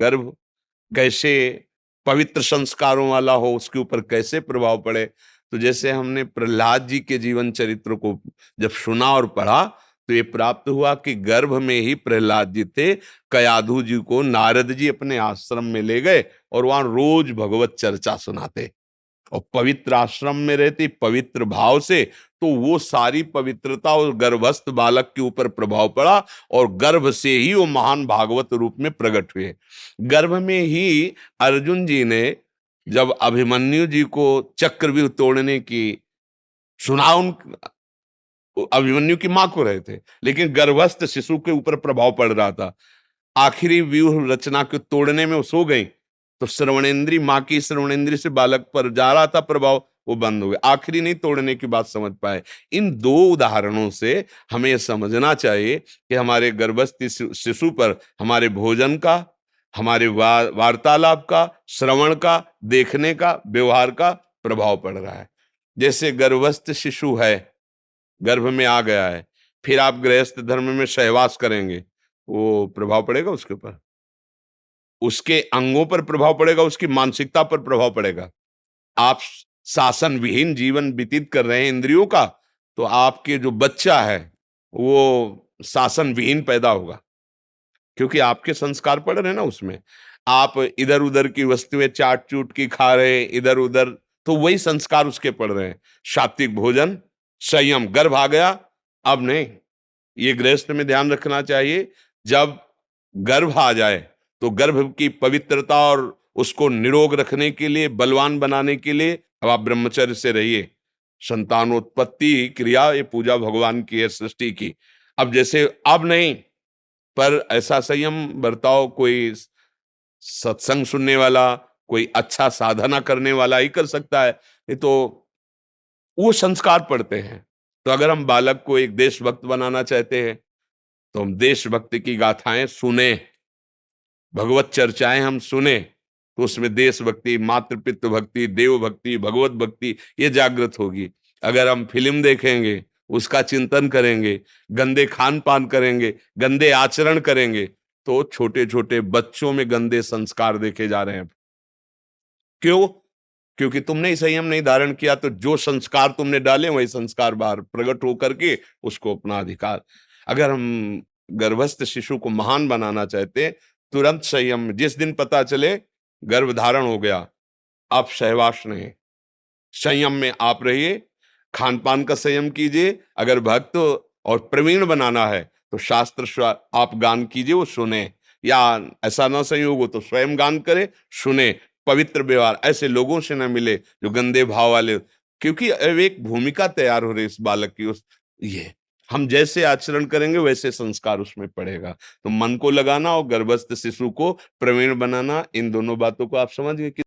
गर्भ कैसे पवित्र संस्कारों वाला हो, उसके ऊपर कैसे प्रभाव पड़े। तो जैसे हमने प्रहलाद जी के जीवन चरित्र को जब सुना और पढ़ा, तो ये प्राप्त हुआ कि गर्भ में ही प्रहलाद जी थे। कयाधु जी को नारद जी अपने आश्रम में ले गए और वहां रोज भगवत चर्चा सुनाते, और पवित्र आश्रम में रहती पवित्र भाव से, तो वो सारी पवित्रता और गर्भस्थ बालक के ऊपर प्रभाव पड़ा, और गर्भ से ही वो महान भागवत रूप में प्रकट हुए। गर्भ में ही अर्जुन जी ने जब अभिमन्यु जी को चक्रव्यूह तोड़ने की सुना, उन अभिमन्यु की मां को रहे थे, लेकिन गर्भस्थ शिशु के ऊपर प्रभाव पड़ रहा था। आखिरी व्यूह रचना को तोड़ने में वो सो गई, तो श्रवणेंद्री, मां की श्रवणेंद्री से बालक पर जा रहा था प्रभाव, वो बंद हो गया। आखिरी नहीं तोड़ने की बात समझ पाए। इन दो उदाहरणों से हमें यह समझना चाहिए कि हमारे गर्भस्थ शिशु पर हमारे भोजन का, हमारे वार्तालाप का, श्रवण का, देखने का, व्यवहार का प्रभाव पड़ रहा है। जैसे गर्भस्थ शिशु है, गर्भ में आ गया है, फिर आप गृहस्थ धर्म में सहवास करेंगे, वो प्रभाव पड़ेगा उसके ऊपर, उसके अंगों पर प्रभाव पड़ेगा, उसकी मानसिकता पर प्रभाव पड़ेगा। आप शासन विहीन जीवन व्यतीत कर रहे हैं इंद्रियों का, तो आपके जो बच्चा है वो शासन विहीन पैदा होगा, क्योंकि आपके संस्कार पड़ रहे हैं ना उसमें। आप इधर उधर की वस्तुएं चाट चूट की खा रहे हैं इधर उधर, तो वही संस्कार उसके पड़ रहे हैं। सात्विक भोजन, संयम, गर्भ आ गया अब नहीं, ये गृहस्थ में ध्यान रखना चाहिए। जब गर्भ आ जाए तो गर्भ की पवित्रता और उसको निरोग रखने के लिए, बलवान बनाने के लिए अब आप ब्रह्मचर्य से रहिए। संतानोत्पत्ति क्रिया ये पूजा भगवान की है, सृष्टि की। अब जैसे अब नहीं, पर ऐसा संयम बर्ताव कोई सत्संग सुनने वाला, कोई अच्छा साधना करने वाला ही कर सकता है, नहीं तो वो संस्कार पड़ते हैं। तो अगर हम बालक को एक देशभक्त बनाना चाहते हैं, तो हम देशभक्ति की गाथाएं सुने, भगवत चर्चाएं हम सुने, तो उसमें देशभक्ति, मातृपितृ भक्ति, देव भक्ति, भगवत भक्ति ये जागृत होगी। अगर हम फिल्म देखेंगे, उसका चिंतन करेंगे, गंदे खान पान करेंगे, गंदे आचरण करेंगे, तो छोटे छोटे बच्चों में गंदे संस्कार देखे जा रहे हैं। क्यों? क्योंकि तुमने संयम नहीं धारण किया, तो जो संस्कार तुमने डाले वही संस्कार बाहर प्रकट होकर के उसको अपना अधिकार। अगर हम गर्भस्थ शिशु को महान बनाना चाहते, तुरंत संयम, जिस दिन पता चले गर्भ धारण हो गया, आप सहवास नहीं, संयम में आप रहिए, खान पान का संयम कीजिए। अगर भक्त और प्रवीण बनाना है तो शास्त्र आप गान कीजिए, वो सुने, या ऐसा ना संयोग हो तो स्वयं गान करे, सुने। पवित्र व्यवहार, ऐसे लोगों से ना मिले जो गंदे भाव वाले, क्योंकि अब एक भूमिका तैयार हो रही इस बालक की, उस ये हम जैसे आचरण करेंगे वैसे संस्कार उसमें पड़ेगा। तो मन को लगाना और गर्भस्थ शिशु को प्रवीण बनाना, इन दोनों बातों को आप समझ गए कि